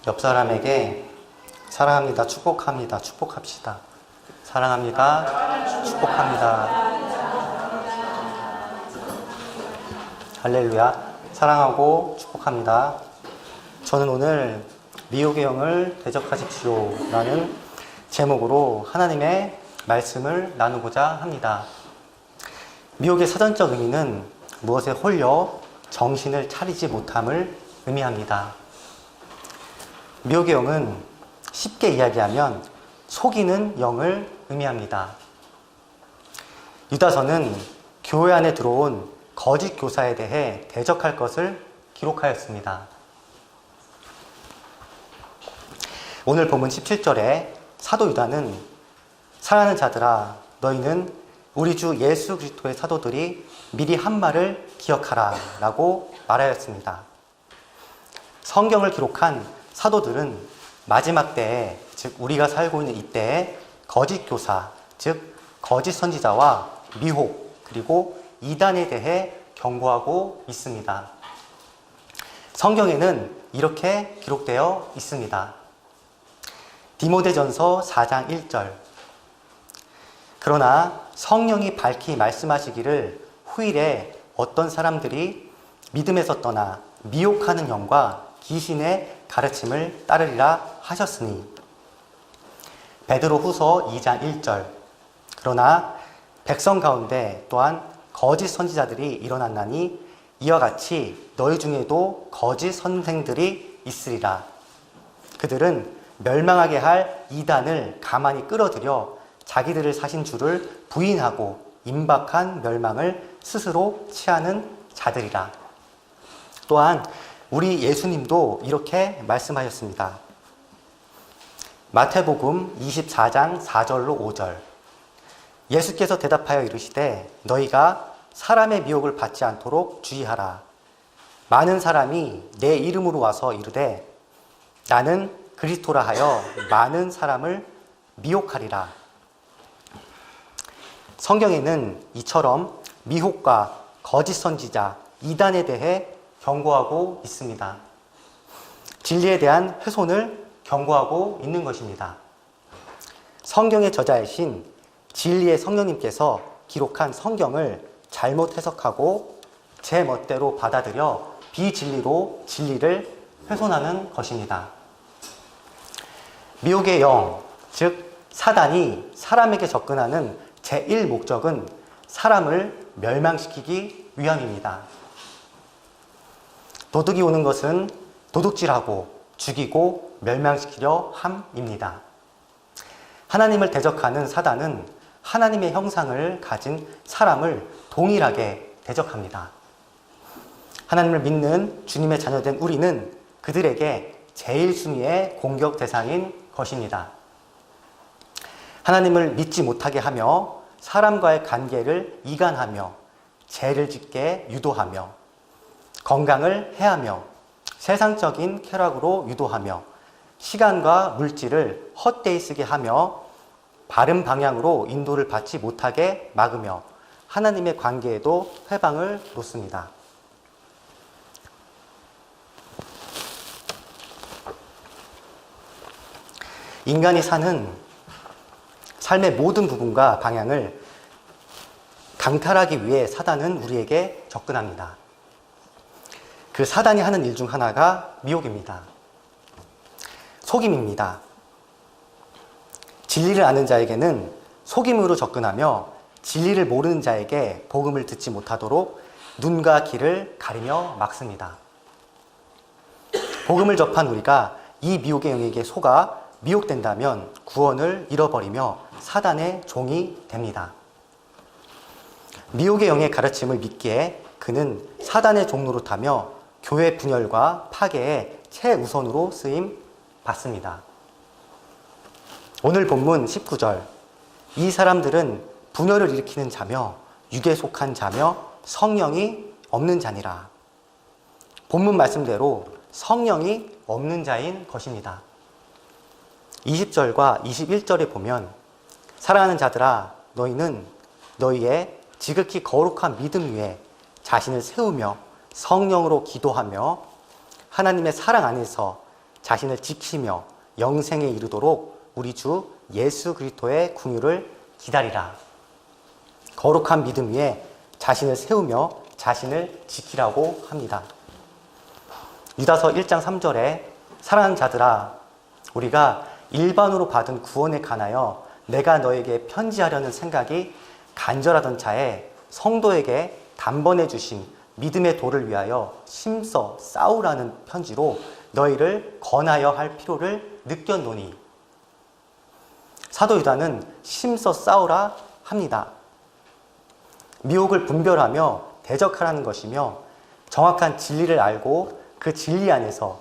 옆 사람에게 사랑합니다, 축복합니다, 축복합시다. 사랑합니다, 축복합니다. 할렐루야. 사랑하고 축복합니다. 저는 오늘 미혹의 영을 대적하십시오 라는 제목으로 하나님의 말씀을 나누고자 합니다. 미혹의 사전적 의미는 무엇에 홀려 정신을 차리지 못함을 의미합니다. 미혹의 영은 쉽게 이야기하면 속이는 영을 의미합니다. 유다서는 교회 안에 들어온 거짓 교사에 대해 대적할 것을 기록하였습니다. 오늘 본문 17절에 사도 유다는 사랑하는 자들아 너희는 우리 주 예수 그리스도의 사도들이 미리 한 말을 기억하라 라고 말하였습니다. 성경을 기록한 사도들은 마지막 때에, 즉 우리가 살고 있는 이때에 거짓 교사, 즉 거짓 선지자와 미혹 그리고 이단에 대해 경고하고 있습니다. 성경에는 이렇게 기록되어 있습니다. 디모데전서 4장 1절 그러나 성령이 밝히 말씀하시기를 후일에 어떤 사람들이 믿음에서 떠나 미혹하는 영과 귀신의 가르침을 따르리라 하셨으니 베드로후서 2장 1절 그러나 백성 가운데 또한 거짓 선지자들이 일어났나니 이와 같이 너희 중에도 거짓 선생들이 있으리라. 그들은 멸망하게 할 이단을 가만히 끌어들여 자기들을 사신 주를 부인하고 임박한 멸망을 스스로 취하는 자들이라. 또한 우리 예수님도 이렇게 말씀하셨습니다. 마태복음 24장 4절로 5절 예수께서 대답하여 이르시되 너희가 사람의 미혹을 받지 않도록 주의하라. 많은 사람이 내 이름으로 와서 이르되 나는 그리스도라 하여 많은 사람을 미혹하리라. 성경에는 이처럼 미혹과 거짓 선지자, 이단에 대해 경고하고 있습니다. 진리에 대한 훼손을 경고하고 있는 것입니다. 성경의 저자이신 진리의 성령님께서 기록한 성경을 잘못 해석하고 제 멋대로 받아들여 비진리로 진리를 훼손하는 것입니다. 미혹의 영, 즉 사단이 사람에게 접근하는 제1목적은 사람을 멸망시키기 위함입니다. 도둑이 오는 것은 도둑질하고 죽이고 멸망시키려 함입니다. 하나님을 대적하는 사단은 하나님의 형상을 가진 사람을 동일하게 대적합니다. 하나님을 믿는 주님의 자녀된 우리는 그들에게 제일 순위의 공격 대상인 것입니다. 하나님을 믿지 못하게 하며 사람과의 관계를 이간하며 죄를 짓게 유도하며 건강을 해하며 세상적인 쾌락으로 유도하며 시간과 물질을 헛되이 쓰게 하며 바른 방향으로 인도를 받지 못하게 막으며 하나님의 관계에도 회방을 놓습니다. 인간이 사는 삶의 모든 부분과 방향을 강탈하기 위해 사단은 우리에게 접근합니다. 그 사단이 하는 일 중 하나가 미혹입니다. 속임입니다. 진리를 아는 자에게는 속임으로 접근하며 진리를 모르는 자에게 복음을 듣지 못하도록 눈과 귀를 가리며 막습니다. 복음을 접한 우리가 이 미혹의 영에게 속아 미혹된다면 구원을 잃어버리며 사단의 종이 됩니다. 미혹의 영의 가르침을 믿기에 그는 사단의 종 노릇하며 교회 분열과 파괴의 최우선으로 쓰임 받습니다. 오늘 본문 19절 이 사람들은 분열을 일으키는 자며 육에 속한 자며 성령이 없는 자니라. 본문 말씀대로 성령이 없는 자인 것입니다. 20절과 21절에 보면 사랑하는 자들아 너희는 너희의 지극히 거룩한 믿음 위에 자신을 세우며 성령으로 기도하며 하나님의 사랑 안에서 자신을 지키며 영생에 이르도록 우리 주 예수 그리스도의 궁유를 기다리라. 거룩한 믿음 위에 자신을 세우며 자신을 지키라고 합니다. 유다서 1장 3절에 사랑하는 자들아, 우리가 일반으로 받은 구원에 관하여 내가 너에게 편지하려는 생각이 간절하던 차에 성도에게 단번에 주신 믿음의 도를 위하여 심써 싸우라는 편지로 너희를 권하여 할 필요를 느꼈노니. 사도 유다는 심써 싸우라 합니다. 미혹을 분별하며 대적하라는 것이며 정확한 진리를 알고 그 진리 안에서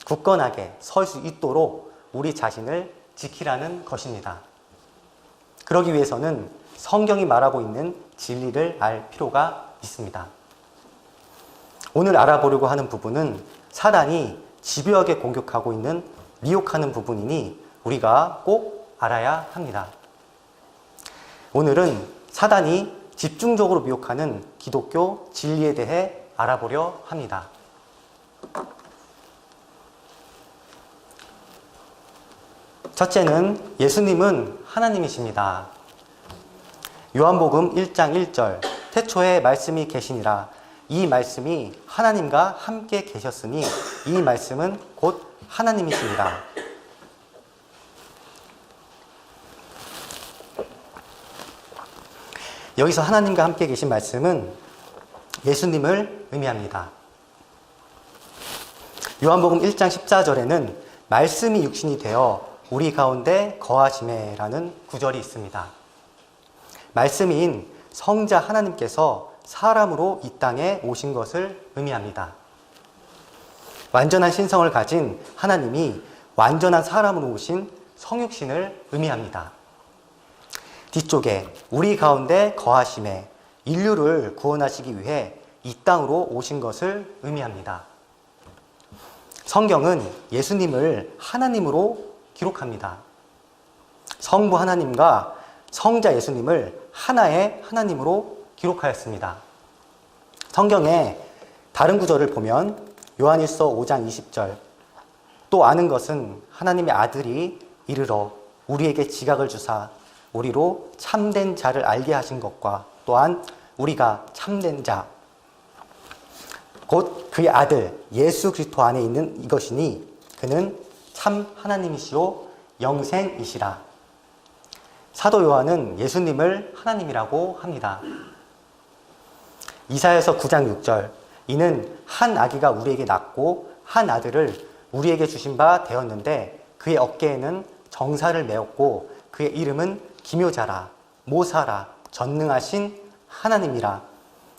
굳건하게 설 수 있도록 우리 자신을 지키라는 것입니다. 그러기 위해서는 성경이 말하고 있는 진리를 알 필요가 있습니다. 오늘 알아보려고 하는 부분은 사단이 집요하게 공격하고 있는 미혹하는 부분이니 우리가 꼭 알아야 합니다. 오늘은 사단이 집중적으로 미혹하는 기독교 진리에 대해 알아보려 합니다. 첫째는 예수님은 하나님이십니다. 요한복음 1장 1절 태초에 말씀이 계시니라. 이 말씀이 하나님과 함께 계셨으니 이 말씀은 곧 하나님이십니다. 여기서 하나님과 함께 계신 말씀은 예수님을 의미합니다. 요한복음 1장 14절에는 말씀이 육신이 되어 우리 가운데 거하시매라는 구절이 있습니다. 말씀인 성자 하나님께서 사람으로 이 땅에 오신 것을 의미합니다. 완전한 신성을 가진 하나님이 완전한 사람으로 오신 성육신을 의미합니다. 뒤쪽에 우리 가운데 거하심에 인류를 구원하시기 위해 이 땅으로 오신 것을 의미합니다. 성경은 예수님을 하나님으로 기록합니다. 성부 하나님과 성자 예수님을 하나의 하나님으로 기록하였습니다. 성경의 다른 구절을 보면 요한일서 5장 20절 또 아는 것은 하나님의 아들이 이르러 우리에게 지각을 주사 우리로 참된 자를 알게 하신 것과 또한 우리가 참된 자 곧 그의 아들 예수 그리스도 안에 있는 이것이니 그는 참 하나님이시오 영생이시라. 사도 요한은 예수님을 하나님이라고 합니다. 이사야서 9장 6절 이는 한 아기가 우리에게 낳고 한 아들을 우리에게 주신 바 되었는데 그의 어깨에는 정사를 메었고 그의 이름은 기묘자라 모사라 전능하신 하나님이라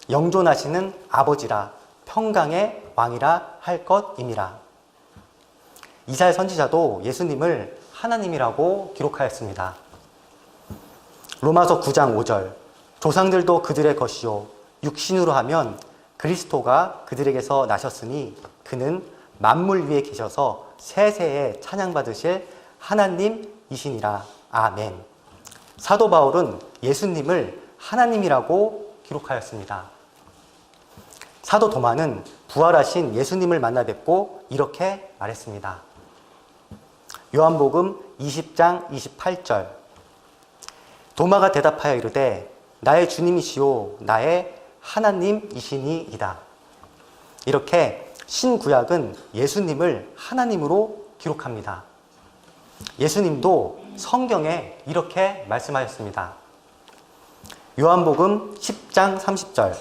영존하시는 아버지라 평강의 왕이라 할 것임이라. 이사야 선지자도 예수님을 하나님이라고 기록하였습니다. 로마서 9장 5절 조상들도 그들의 것이요 육신으로 하면 그리스도가 그들에게서 나셨으니 그는 만물 위에 계셔서 세세에 찬양받으실 하나님이시니라. 아멘. 사도 바울은 예수님을 하나님이라고 기록하였습니다. 사도 도마는 부활하신 예수님을 만나 뵙고 이렇게 말했습니다. 요한복음 20장 28절 도마가 대답하여 이르되 나의 주님이시오 나의 하나님이시니이다. 이렇게 신구약은 예수님을 하나님으로 기록합니다. 예수님도 성경에 이렇게 말씀하셨습니다. 요한복음 10장 30절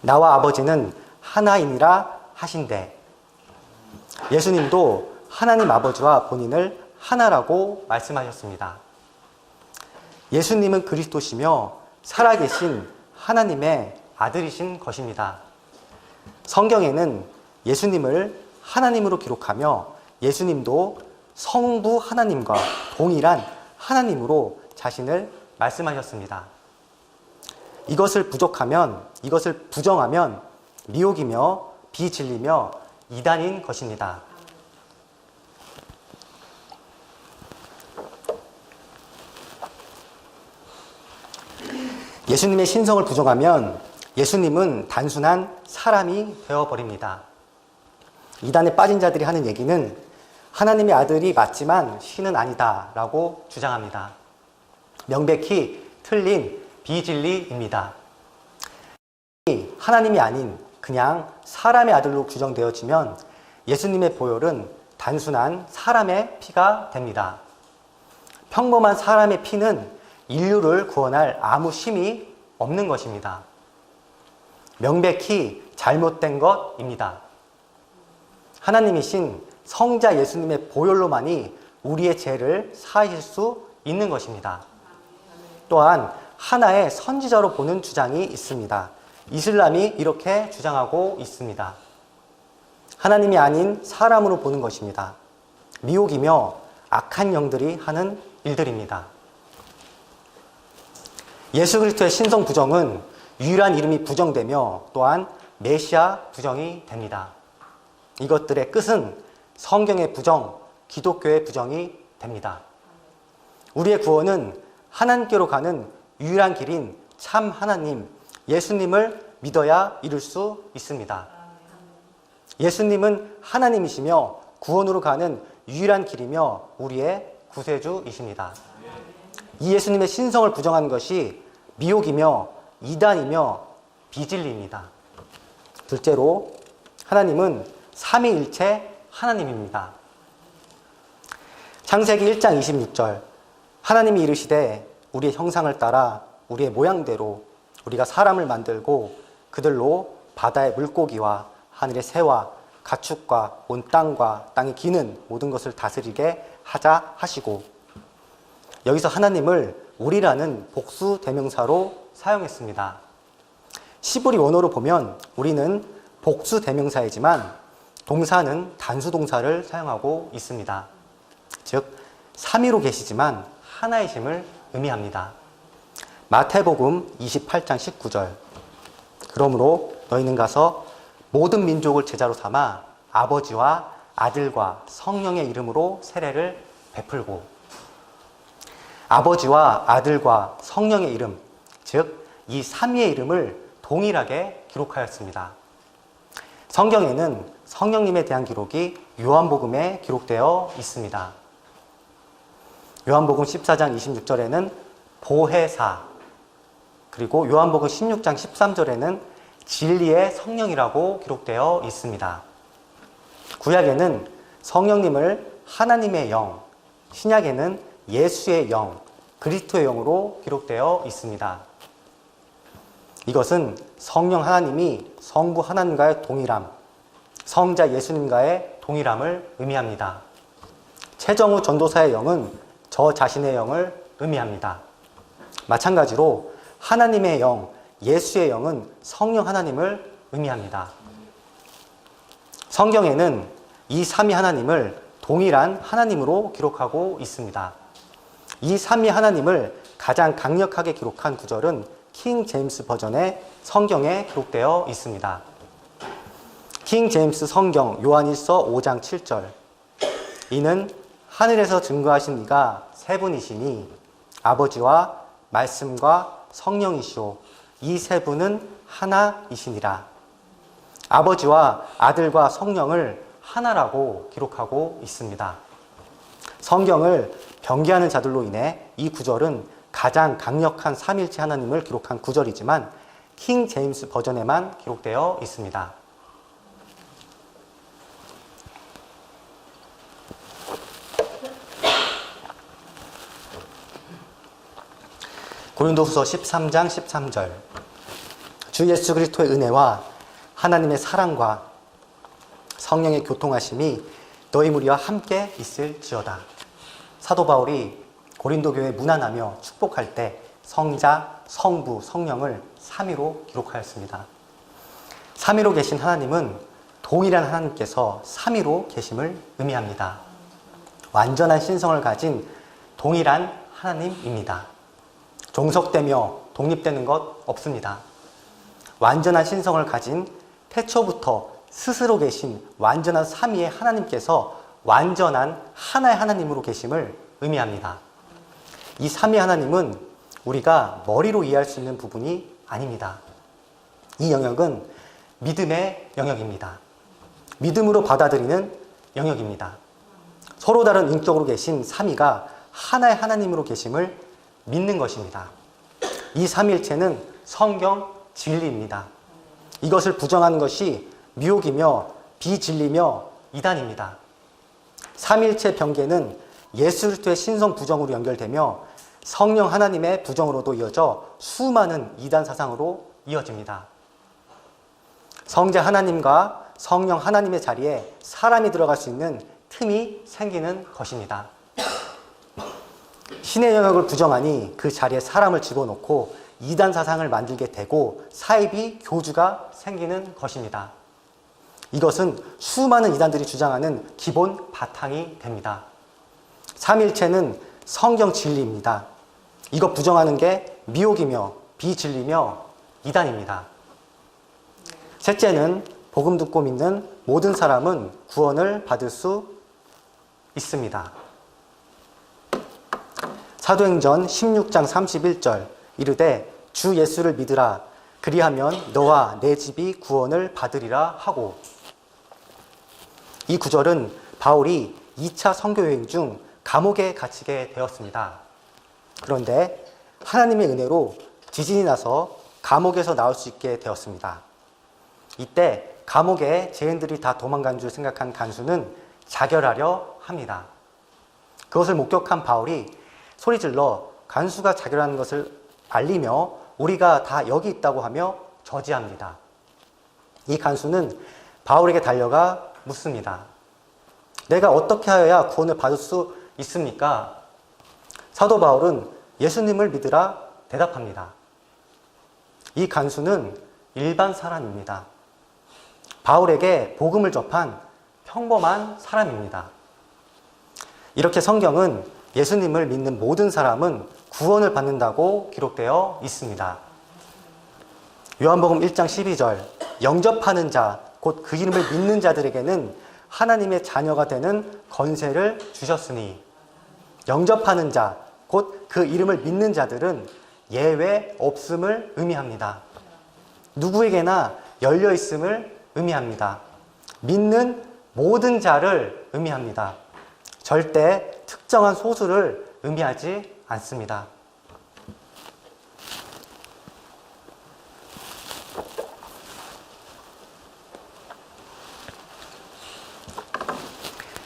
나와 아버지는 하나이니라 하신대. 예수님도 하나님 아버지와 본인을 하나라고 말씀하셨습니다. 예수님은 그리스도시며 살아계신 하나님의 아들이신 것입니다. 성경에는 예수님을 하나님으로 기록하며 예수님도 성부 하나님과 동일한 하나님으로 자신을 말씀하셨습니다. 이것을 부정하면 미혹이며 비진리며 이단인 것입니다. 예수님의 신성을 부정하면 예수님은 단순한 사람이 되어버립니다. 이단에 빠진 자들이 하는 얘기는 하나님의 아들이 맞지만 신은 아니다라고 주장합니다. 명백히 틀린 비진리입니다. 하나님이 아닌 그냥 사람의 아들로 규정되어지면 예수님의 보혈은 단순한 사람의 피가 됩니다. 평범한 사람의 피는 인류를 구원할 아무 힘이 없는 것입니다. 명백히 잘못된 것입니다. 하나님이신 성자 예수님의 보혈로만이 우리의 죄를 사하실 수 있는 것입니다. 또한 하나의 선지자로 보는 주장이 있습니다. 이슬람이 이렇게 주장하고 있습니다. 하나님이 아닌 사람으로 보는 것입니다. 미혹이며 악한 영들이 하는 일들입니다. 예수 그리스도의 신성 부정은 유일한 이름이 부정되며 또한 메시아 부정이 됩니다. 이것들의 끝은 성경의 부정, 기독교의 부정이 됩니다. 우리의 구원은 하나님께로 가는 유일한 길인 참 하나님, 예수님을 믿어야 이룰 수 있습니다. 예수님은 하나님이시며 구원으로 가는 유일한 길이며 우리의 구세주이십니다. 이 예수님의 신성을 부정하는 것이 미혹이며 이단이며 비진리입니다. 둘째로 하나님은 삼위일체 하나님입니다. 창세기 1장 26절 하나님이 이르시되 우리의 형상을 따라 우리의 모양대로 우리가 사람을 만들고 그들로 바다의 물고기와 하늘의 새와 가축과 온 땅과 땅에 기는 모든 것을 다스리게 하자 하시고, 여기서 하나님을 우리라는 복수 대명사로 사용했습니다. 시브리 원어로 보면 우리는 복수 대명사이지만 동사는 단수 동사를 사용하고 있습니다. 즉 삼위로 계시지만 하나이심을 의미합니다. 마태복음 28장 19절 그러므로 너희는 가서 모든 민족을 제자로 삼아 아버지와 아들과 성령의 이름으로 세례를 베풀고, 아버지와 아들과 성령의 이름, 즉 이 삼위의 이름을 동일하게 기록하였습니다. 성경에는 성령님에 대한 기록이 요한복음에 기록되어 있습니다. 요한복음 14장 26절에는 보혜사, 그리고 요한복음 16장 13절에는 진리의 성령이라고 기록되어 있습니다. 구약에는 성령님을 하나님의 영, 신약에는 예수의 영, 그리스도의 영으로 기록되어 있습니다. 이것은 성령 하나님이 성부 하나님과의 동일함, 성자 예수님과의 동일함을 의미합니다. 최정우 전도사의 영은 저 자신의 영을 의미합니다. 마찬가지로 하나님의 영, 예수의 영은 성령 하나님을 의미합니다. 성경에는 이 삼위 하나님을 동일한 하나님으로 기록하고 있습니다. 이 삼위 하나님을 가장 강력하게 기록한 구절은 킹 제임스 버전의 성경에 기록되어 있습니다. 킹 제임스 성경 요한일서 5장 7절 이는 하늘에서 증거하신 이가 세 분이시니 아버지와 말씀과 성령이시오 이 세 분은 하나이시니라. 아버지와 아들과 성령을 하나라고 기록하고 있습니다. 성경을 변개하는 자들로 인해 이 구절은 가장 강력한 삼일체 하나님을 기록한 구절이지만 킹 제임스 버전에만 기록되어 있습니다. 고린도후서 13장 13절 주 예수 그리스도의 은혜와 하나님의 사랑과 성령의 교통하심이 너희 무리와 함께 있을지어다. 사도 바울이 고린도 교회에 문안하며 축복할 때 성자, 성부, 성령을 삼위로 기록하였습니다. 삼위로 계신 하나님은 동일한 하나님께서 삼위로 계심을 의미합니다. 완전한 신성을 가진 동일한 하나님입니다. 종속되며 독립되는 것 없습니다. 완전한 신성을 가진 태초부터 스스로 계신 완전한 삼위의 하나님께서 완전한 하나의 하나님으로 계심을 의미합니다. 이 삼위 하나님은 우리가 머리로 이해할 수 있는 부분이 아닙니다. 이 영역은 믿음의 영역입니다. 믿음으로 받아들이는 영역입니다. 서로 다른 인격으로 계신 삼위가 하나의 하나님으로 계심을 믿는 것입니다. 이 삼위일체는 성경 진리입니다. 이것을 부정하는 것이 미혹이며 비진리며 이단입니다. 삼위일체 변개는 예수 그리스도의 신성 부정으로 연결되며 성령 하나님의 부정으로도 이어져 수많은 이단 사상으로 이어집니다. 성자 하나님과 성령 하나님의 자리에 사람이 들어갈 수 있는 틈이 생기는 것입니다. 신의 영역을 부정하니 그 자리에 사람을 집어넣고 이단 사상을 만들게 되고 사이비 교주가 생기는 것입니다. 이것은 수많은 이단들이 주장하는 기본 바탕이 됩니다. 삼일체는 성경 진리입니다. 이것 부정하는 게 미혹이며 비진리며 이단입니다. 셋째는 복음 듣고 믿는 모든 사람은 구원을 받을 수 있습니다. 사도행전 16장 31절 이르되 주 예수를 믿으라 그리하면 너와 내 집이 구원을 받으리라 하고, 이 구절은 바울이 2차 선교 여행 중 감옥에 갇히게 되었습니다. 그런데 하나님의 은혜로 지진이 나서 감옥에서 나올 수 있게 되었습니다. 이때 감옥에 죄인들이 다 도망간 줄 생각한 간수는 자결하려 합니다. 그것을 목격한 바울이 소리질러 간수가 자결하는 것을 알리며 우리가 다 여기 있다고 하며 저지합니다. 이 간수는 바울에게 달려가 묻습니다. 내가 어떻게 하여야 구원을 받을 수 있습니까? 사도 바울은 예수님을 믿으라 대답합니다. 이 간수는 일반 사람입니다. 바울에게 복음을 접한 평범한 사람입니다. 이렇게 성경은 예수님을 믿는 모든 사람은 구원을 받는다고 기록되어 있습니다. 요한복음 1장 12절 영접하는 자, 곧 그 이름을 믿는 자들에게는 하나님의 자녀가 되는 권세를 주셨으니, 영접하는 자, 곧 그 이름을 믿는 자들은 예외 없음을 의미합니다. 누구에게나 열려 있음을 의미합니다. 믿는 모든 자를 의미합니다. 절대 특정한 소수를 의미하지 않습니다.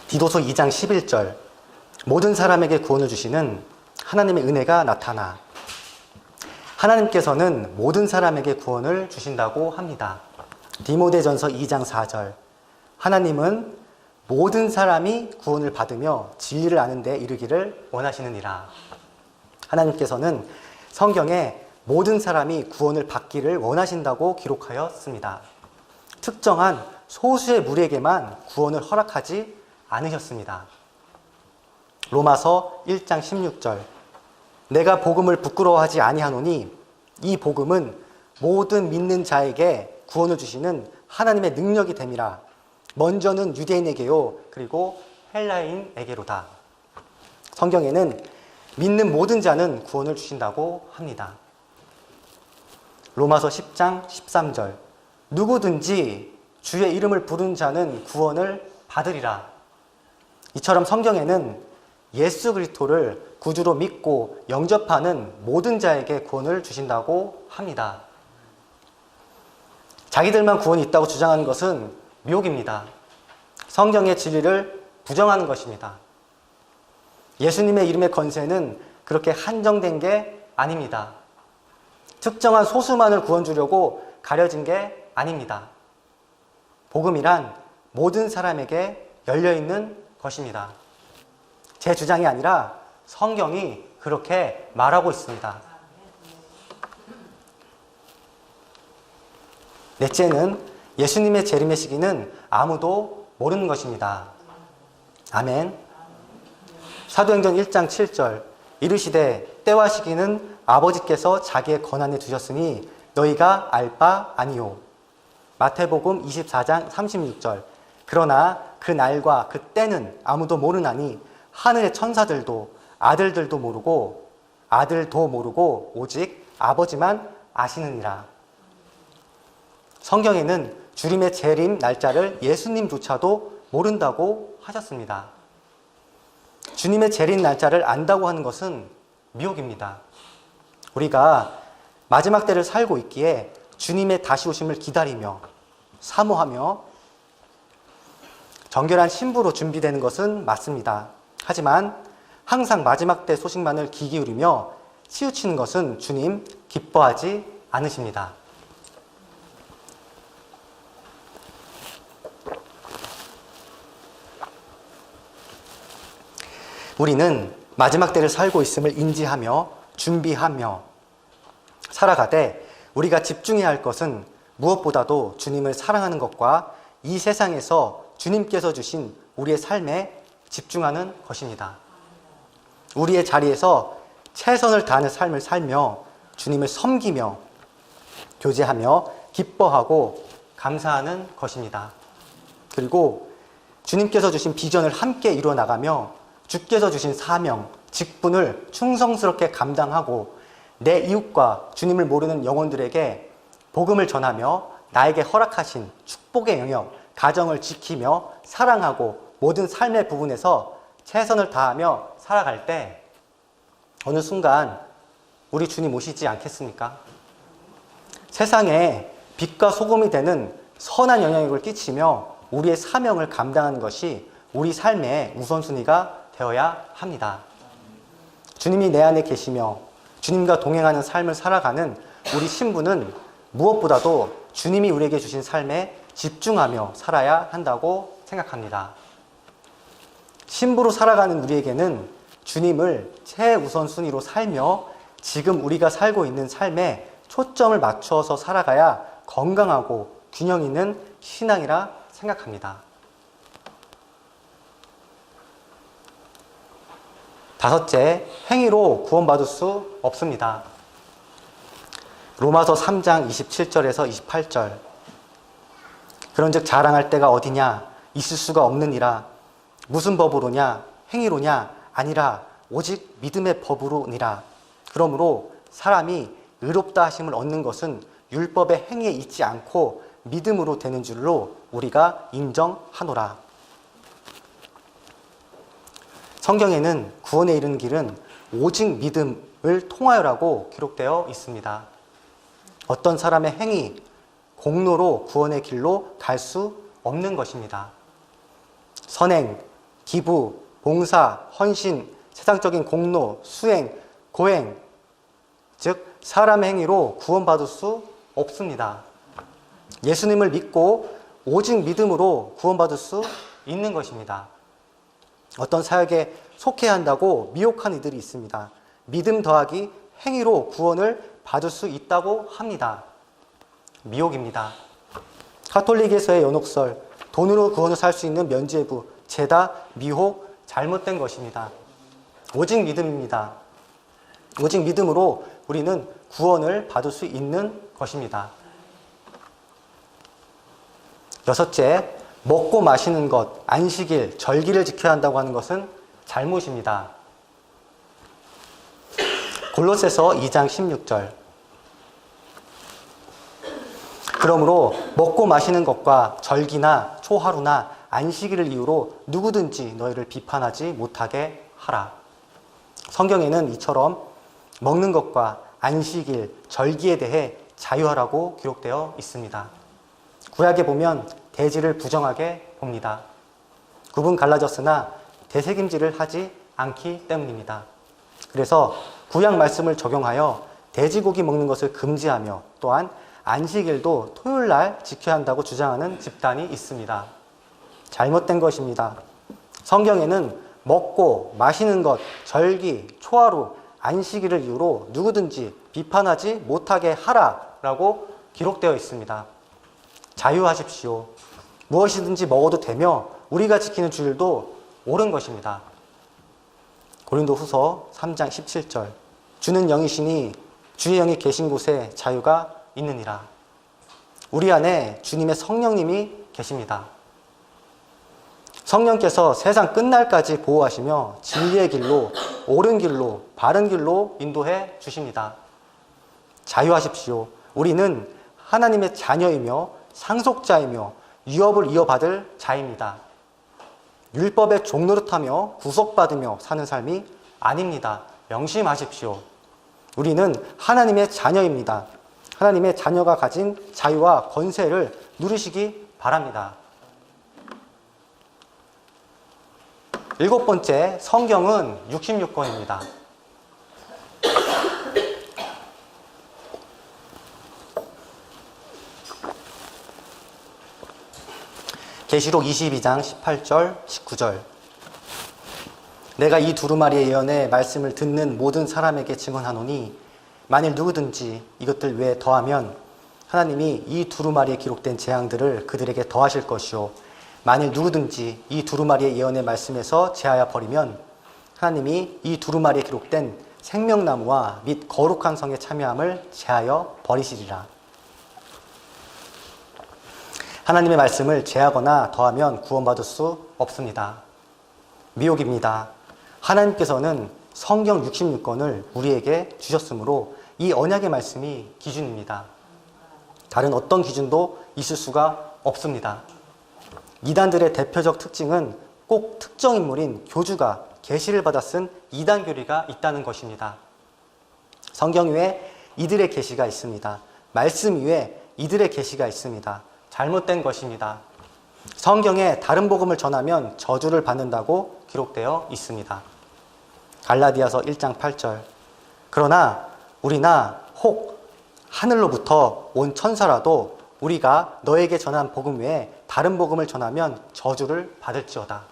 디도서 2장 11절 모든 사람에게 구원을 주시는 하나님의 은혜가 나타나, 하나님께서는 모든 사람에게 구원을 주신다고 합니다. 디모데전서 2장 4절 하나님은 모든 사람이 구원을 받으며 진리를 아는 데 이르기를 원하시느니라. 하나님께서는 성경에 모든 사람이 구원을 받기를 원하신다고 기록하였습니다. 특정한 소수의 무리에게만 구원을 허락하지 않으셨습니다. 로마서 1장 16절 내가 복음을 부끄러워하지 아니하노니 이 복음은 모든 믿는 자에게 구원을 주시는 하나님의 능력이 됨이라. 먼저는 유대인에게요 그리고 헬라인에게로다. 성경에는 믿는 모든 자는 구원을 주신다고 합니다. 로마서 10장 13절 누구든지 주의 이름을 부른 자는 구원을 받으리라. 이처럼 성경에는 예수 그리스도를 구주로 믿고 영접하는 모든 자에게 구원을 주신다고 합니다. 자기들만 구원이 있다고 주장하는 것은 미혹입니다. 성경의 진리를 부정하는 것입니다. 예수님의 이름의 권세는 그렇게 한정된 게 아닙니다. 특정한 소수만을 구원 주려고 가려진 게 아닙니다. 복음이란 모든 사람에게 열려있는 것입니다. 제 주장이 아니라 성경이 그렇게 말하고 있습니다. 넷째는 예수님의 재림의 시기는 아무도 모르는 것입니다. 아멘. 사도행전 1장 7절 이르시되 때와 시기는 아버지께서 자기의 권한에 두셨으니 너희가 알 바 아니요. 마태복음 24장 36절 그러나 그 날과 그 때는 아무도 모르나니 하늘의 천사들도 아들도 모르고 오직 아버지만 아시느니라. 성경에는 주님의 재림 날짜를 예수님조차도 모른다고 하셨습니다. 주님의 재림 날짜를 안다고 하는 것은 미혹입니다. 우리가 마지막 때를 살고 있기에 주님의 다시 오심을 기다리며 사모하며 정결한 신부로 준비되는 것은 맞습니다. 하지만 항상 마지막 때 소식만을 귀 기울이며 치우치는 것은 주님 기뻐하지 않으십니다. 우리는 마지막 때를 살고 있음을 인지하며 준비하며 살아가되 우리가 집중해야 할 것은 무엇보다도 주님을 사랑하는 것과 이 세상에서 주님께서 주신 우리의 삶에 집중하는 것입니다. 우리의 자리에서 최선을 다하는 삶을 살며 주님을 섬기며 교제하며 기뻐하고 감사하는 것입니다. 그리고 주님께서 주신 비전을 함께 이루어 나가며 주께서 주신 사명, 직분을 충성스럽게 감당하고 내 이웃과 주님을 모르는 영혼들에게 복음을 전하며 나에게 허락하신 축복의 영역, 가정을 지키며 사랑하고 모든 삶의 부분에서 최선을 다하며 살아갈 때 어느 순간 우리 주님 오시지 않겠습니까? 세상에 빛과 소금이 되는 선한 영향력을 끼치며 우리의 사명을 감당하는 것이 우리 삶의 우선순위가 되어야 합니다. 주님이 내 안에 계시며 주님과 동행하는 삶을 살아가는 우리 신부는 무엇보다도 주님이 우리에게 주신 삶에 집중하며 살아야 한다고 생각합니다. 신부로 살아가는 우리에게는 주님을 최우선순위로 살며 지금 우리가 살고 있는 삶에 초점을 맞춰서 살아가야 건강하고 균형 있는 신앙이라 생각합니다. 다섯째, 행위로 구원받을 수 없습니다. 로마서 3장 27절에서 28절. 그런즉 자랑할 때가 어디냐? 있을 수가 없느니라. 무슨 법으로냐? 행위로냐? 아니라 오직 믿음의 법으로니라. 그러므로 사람이 의롭다 하심을 얻는 것은 율법의 행위에 있지 않고 믿음으로 되는 줄로 우리가 인정하노라. 성경에는 구원에 이르는 길은 오직 믿음을 통하여라고 기록되어 있습니다. 어떤 사람의 행위, 공로로 구원의 길로 갈 수 없는 것입니다. 선행, 기부, 봉사, 헌신, 세상적인 공로, 수행, 고행, 즉 사람의 행위로 구원받을 수 없습니다. 예수님을 믿고 오직 믿음으로 구원받을 수 있는 것입니다. 어떤 사역에 속해야 한다고 미혹한 이들이 있습니다. 믿음 더하기 행위로 구원을 받을 수 있다고 합니다. 미혹입니다. 가톨릭에서의 연옥설, 돈으로 구원을 살 수 있는 면죄부, 죄다 미혹, 잘못된 것입니다. 오직 믿음입니다. 오직 믿음으로 우리는 구원을 받을 수 있는 것입니다. 여섯째, 먹고 마시는 것, 안식일, 절기를 지켜야 한다고 하는 것은 잘못입니다. 골로새서 2장 16절. 그러므로 먹고 마시는 것과 절기나 초하루나 안식일을 이유로 누구든지 너희를 비판하지 못하게 하라. 성경에는 이처럼 먹는 것과 안식일, 절기에 대해 자유하라고 기록되어 있습니다. 구약에 보면 대지를 부정하게 봅니다. 굽은 갈라졌으나 되새김질을 하지 않기 때문입니다. 그래서 구약 말씀을 적용하여 돼지고기 먹는 것을 금지하며 또한 안식일도 토요일날 지켜야 한다고 주장하는 집단이 있습니다. 잘못된 것입니다. 성경에는 먹고 마시는 것, 절기, 초하루, 안식일을 이유로 누구든지 비판하지 못하게 하라라고 기록되어 있습니다. 자유하십시오. 무엇이든지 먹어도 되며 우리가 지키는 주일도 옳은 것입니다. 고린도후서 3장 17절. 주는 영이시니 주의 영이 계신 곳에 자유가 있느니라. 우리 안에 주님의 성령님이 계십니다. 성령께서 세상 끝날까지 보호하시며 진리의 길로, 옳은 길로, 바른 길로 인도해 주십니다. 자유하십시오. 우리는 하나님의 자녀이며 상속자이며 유업을 이어받을 자입니다. 율법의 종노릇하며 구속받으며 사는 삶이 아닙니다. 명심하십시오. 우리는 하나님의 자녀입니다. 하나님의 자녀가 가진 자유와 권세를 누리시기 바랍니다. 7번째, 성경은 66권입니다. 계시록 22장 18절, 19절. 내가 이 두루마리의 예언의 말씀을 듣는 모든 사람에게 증언하노니 만일 누구든지 이것들 외에 더하면 하나님이 이 두루마리에 기록된 재앙들을 그들에게 더하실 것이요 만일 누구든지 이 두루마리의 예언의 말씀에서 제하여 버리면 하나님이 이 두루마리에 기록된 생명나무와 및 거룩한 성의 참여함을 제하여 버리시리라. 하나님의 말씀을 제하거나 더하면 구원받을 수 없습니다. 미혹입니다. 하나님께서는 성경 66권을 우리에게 주셨으므로 이 언약의 말씀이 기준입니다. 다른 어떤 기준도 있을 수가 없습니다. 이단들의 대표적 특징은 꼭 특정 인물인 교주가 계시를 받아 쓴 이단 교리가 있다는 것입니다. 성경 위에 이들의 계시가 있습니다. 말씀 위에 이들의 계시가 있습니다. 잘못된 것입니다. 성경에 다른 복음을 전하면 저주를 받는다고 기록되어 있습니다. 갈라디아서 1장 8절. 그러나 우리나 혹 하늘로부터 온 천사라도 우리가 너에게 전한 복음 외에 다른 복음을 전하면 저주를 받을지어다.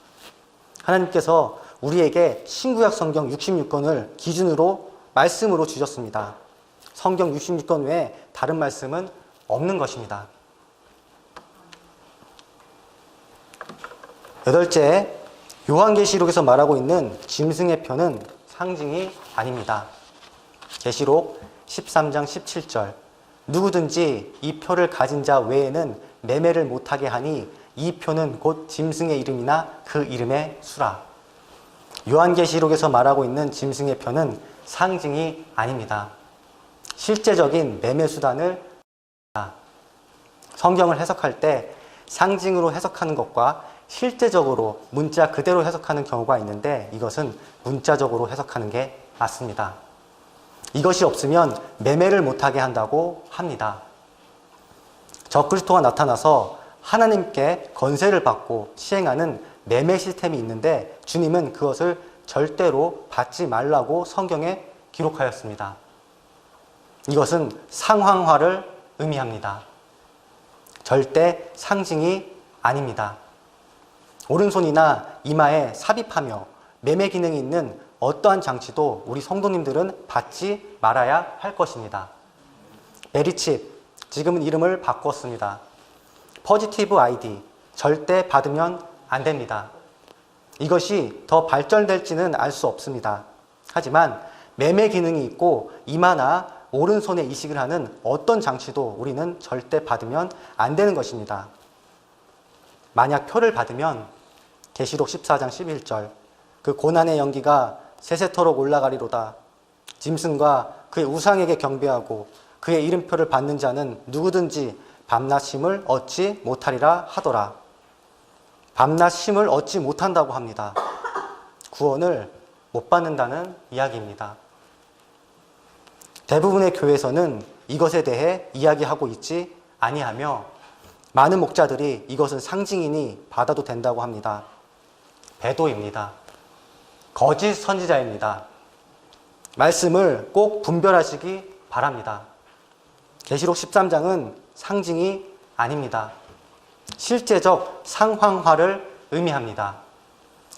하나님께서 우리에게 신구약 성경 66권을 기준으로 말씀으로 주셨습니다. 성경 66권 외에 다른 말씀은 없는 것입니다. 8째, 요한계시록에서 말하고 있는 짐승의 표는 상징이 아닙니다. 계시록 13장 17절. 누구든지 이 표를 가진 자 외에는 매매를 못하게 하니 이 표는 곧 짐승의 이름이나 그 이름의 수라. 요한계시록에서 말하고 있는 짐승의 표는 상징이 아닙니다. 실제적인 매매 수단을 성경을 해석할 때 상징으로 해석하는 것과 실제적으로 문자 그대로 해석하는 경우가 있는데 이것은 문자적으로 해석하는 게 맞습니다. 이것이 없으면 매매를 못하게 한다고 합니다. 적그리스도가 나타나서 하나님께 권세를 받고 시행하는 매매 시스템이 있는데 주님은 그것을 절대로 받지 말라고 성경에 기록하였습니다. 이것은 상황화를 의미합니다. 절대 상징이 아닙니다. 오른손이나 이마에 삽입하며 매매 기능이 있는 어떠한 장치도 우리 성도님들은 받지 말아야 할 것입니다. 베리칩, 지금은 이름을 바꿨습니다. 포지티브 아이디, 절대 받으면 안 됩니다. 이것이 더 발전될지는 알 수 없습니다. 하지만 매매 기능이 있고 이마나 오른손에 이식을 하는 어떤 장치도 우리는 절대 받으면 안 되는 것입니다. 만약 표를 받으면 계시록 14장 11절 그 고난의 연기가 세세토록 올라가리로다. 짐승과 그의 우상에게 경배하고 그의 이름표를 받는 자는 누구든지 밤낮 쉼을 얻지 못하리라 하더라. 밤낮 쉼을 얻지 못한다고 합니다. 구원을 못 받는다는 이야기입니다. 대부분의 교회에서는 이것에 대해 이야기하고 있지 아니하며 많은 목자들이 이것은 상징이니 받아도 된다고 합니다. 배도입니다. 거짓 선지자입니다. 말씀을 꼭 분별하시기 바랍니다. 계시록 13장은 상징이 아닙니다. 실제적 상황화를 의미합니다.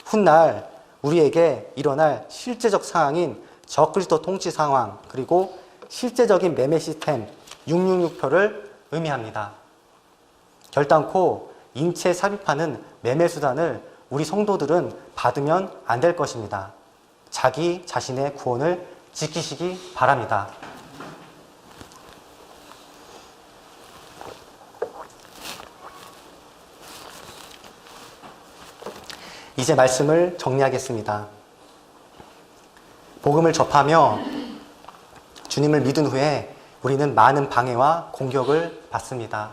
훗날 우리에게 일어날 실제적 상황인 적그리스도 통치 상황 그리고 실제적인 매매 시스템 666표를 의미합니다. 결단코 인체에 삽입하는 매매 수단을 우리 성도들은 받으면 안 될 것입니다. 자기 자신의 구원을 지키시기 바랍니다. 이제 말씀을 정리하겠습니다. 복음을 접하며 주님을 믿은 후에 우리는 많은 방해와 공격을 받습니다.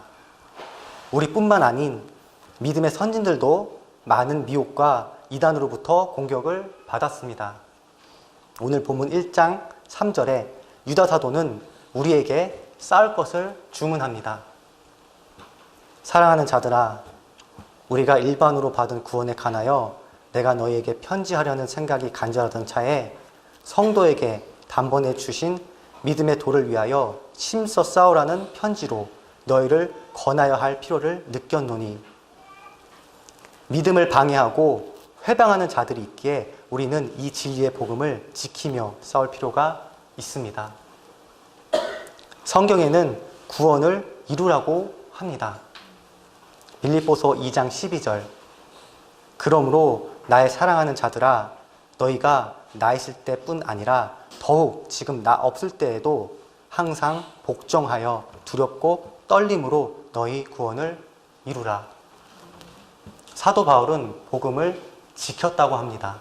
우리뿐만 아닌 믿음의 선진들도 많은 미혹과 이단으로부터 공격을 받았습니다. 오늘 본문 1장 3절에 유다 사도는 우리에게 싸울 것을 주문합니다. 사랑하는 자들아, 우리가 일반으로 받은 구원에 관하여 내가 너희에게 편지하려는 생각이 간절하던 차에 성도에게 단번에 주신 믿음의 도를 위하여 힘써 싸우라는 편지로 너희를 권하여 할 필요를 느꼈노니, 믿음을 방해하고 회방하는 자들이 있기에 우리는 이 진리의 복음을 지키며 싸울 필요가 있습니다. 성경에는 구원을 이루라고 합니다. 빌립보서 2장 12절, 그러므로 나의 사랑하는 자들아, 너희가 나 있을 때뿐 아니라 더욱 지금 나 없을 때에도 항상 복종하여 두렵고 떨림으로 너희 구원을 이루라. 사도 바울은 복음을 지켰다고 합니다.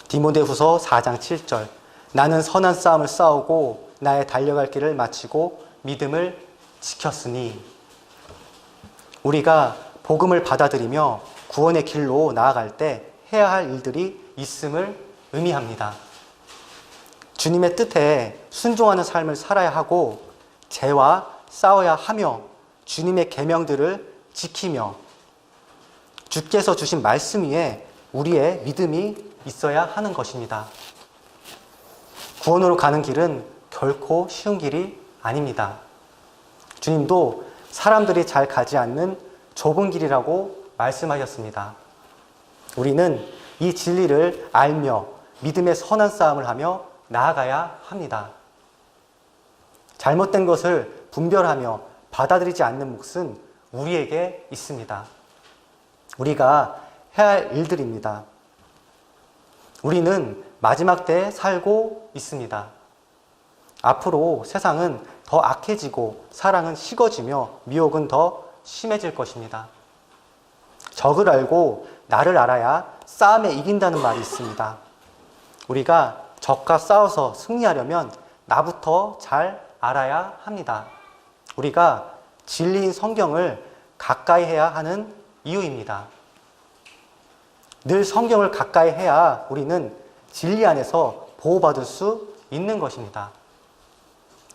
디모데후서 4장 7절, 나는 선한 싸움을 싸우고 나의 달려갈 길을 마치고 믿음을 지켰으니, 우리가 복음을 받아들이며 구원의 길로 나아갈 때 해야 할 일들이 있음을 의미합니다. 주님의 뜻에 순종하는 삶을 살아야 하고 죄와 싸워야 하며 주님의 계명들을 지키며 주께서 주신 말씀 위에 우리의 믿음이 있어야 하는 것입니다. 구원으로 가는 길은 결코 쉬운 길이 아닙니다. 주님도 사람들이 잘 가지 않는 좁은 길이라고 말씀하셨습니다. 우리는 이 진리를 알며 믿음의 선한 싸움을 하며 나아가야 합니다. 잘못된 것을 분별하며 받아들이지 않는 몫은 우리에게 있습니다. 우리가 해야 할 일들입니다. 우리는 마지막 때에 살고 있습니다. 앞으로 세상은 더 악해지고 사랑은 식어지며 미혹은 더 심해질 것입니다. 적을 알고 나를 알아야 싸움에 이긴다는 말이 있습니다. 우리가 적과 싸워서 승리하려면 나부터 잘 알아야 합니다. 우리가 진리인 성경을 가까이 해야 하는 이유입니다. 늘 성경을 가까이 해야 우리는 진리 안에서 보호받을 수 있는 것입니다.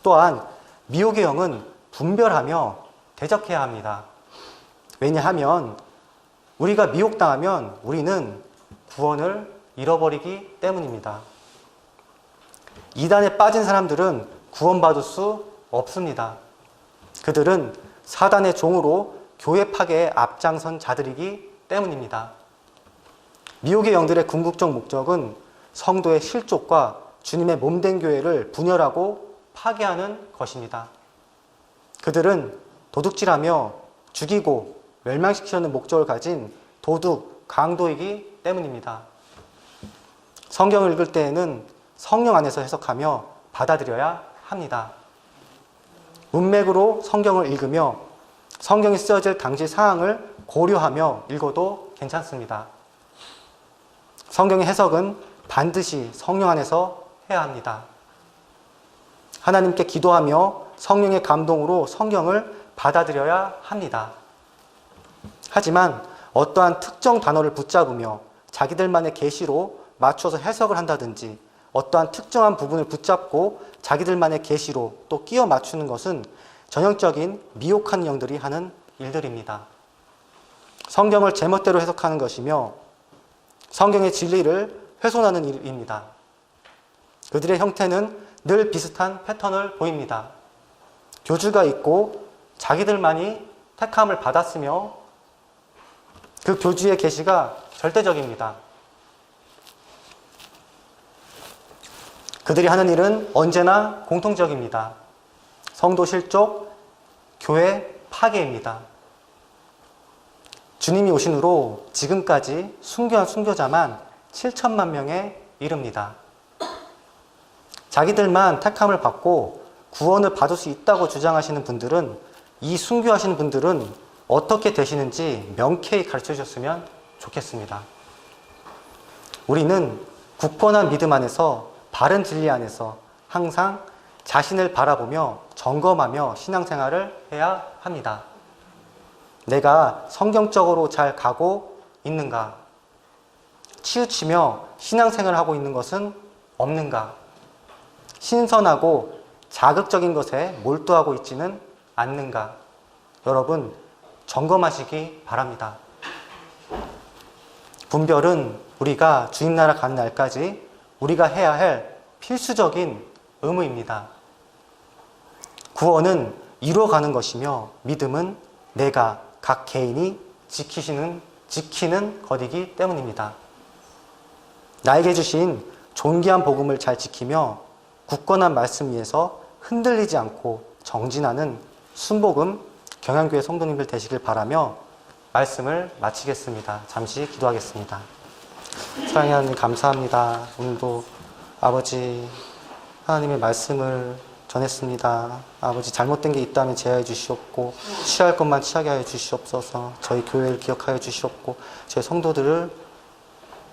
또한 미혹의 영은 분별하며 대적해야 합니다. 왜냐하면 우리가 미혹당하면 우리는 구원을 잃어버리기 때문입니다. 이단에 빠진 사람들은 구원받을 수 없습니다. 그들은 사단의 종으로 교회 파괴에 앞장선 자들이기 때문입니다. 미혹의 영들의 궁극적 목적은 성도의 실족과 주님의 몸된 교회를 분열하고 파괴하는 것입니다. 그들은 도둑질하며 죽이고 멸망시키려는 목적을 가진 도둑, 강도이기 때문입니다. 성경을 읽을 때에는 성령 안에서 해석하며 받아들여야 합니다. 문맥으로 성경을 읽으며 성경이 쓰여질 당시 상황을 고려하며 읽어도 괜찮습니다. 성경의 해석은 반드시 성령 안에서 해야 합니다. 하나님께 기도하며 성령의 감동으로 성경을 받아들여야 합니다. 하지만 어떠한 특정 단어를 붙잡으며 자기들만의 계시로 맞춰서 해석을 한다든지 어떠한 특정한 부분을 붙잡고 자기들만의 계시로 또 끼워 맞추는 것은 전형적인 미혹한 영들이 하는 일들입니다. 성경을 제멋대로 해석하는 것이며 성경의 진리를 훼손하는 일입니다. 그들의 형태는 늘 비슷한 패턴을 보입니다. 교주가 있고 자기들만이 택함을 받았으며 그 교주의 계시가 절대적입니다. 그들이 하는 일은 언제나 공통적입니다. 성도 실족, 교회 파괴입니다. 주님이 오신 후로 지금까지 순교한 순교자만 7천만 명에 이릅니다. 자기들만 택함을 받고 구원을 받을 수 있다고 주장하시는 분들은, 이 순교하시는 분들은 어떻게 되시는지 명쾌히 가르쳐 주셨으면 좋겠습니다. 우리는 굳건한 믿음 안에서, 바른 진리 안에서 항상 자신을 바라보며 점검하며 신앙생활을 해야 합니다. 내가 성경적으로 잘 가고 있는가? 치우치며 신앙생활을 하고 있는 것은 없는가? 신선하고 자극적인 것에 몰두하고 있지는 않는가? 여러분, 점검하시기 바랍니다. 분별은 우리가 주님나라 가는 날까지 우리가 해야 할 필수적인 의무입니다. 구원은 이루어가는 것이며 믿음은 내가 각 개인이 지키는 것이기 때문입니다. 나에게 주신 존귀한 복음을 잘 지키며 굳건한 말씀 위에서 흔들리지 않고 정진하는 순복음 경양교회 성도님들 되시길 바라며 말씀을 마치겠습니다. 잠시 기도하겠습니다. 사랑하는 하나님 감사합니다. 오늘도 아버지 하나님의 말씀을 전했습니다. 아버지 잘못된 게 있다면 제하여 주시옵고 취할 것만 취하게 하여 주시옵소서. 저희 교회를 기억하여 주시옵고 저희 성도들을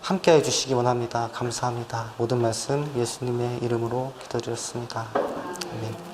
함께하여 주시기 원합니다. 감사합니다. 모든 말씀 예수님의 이름으로 기도드렸습니다. 아멘.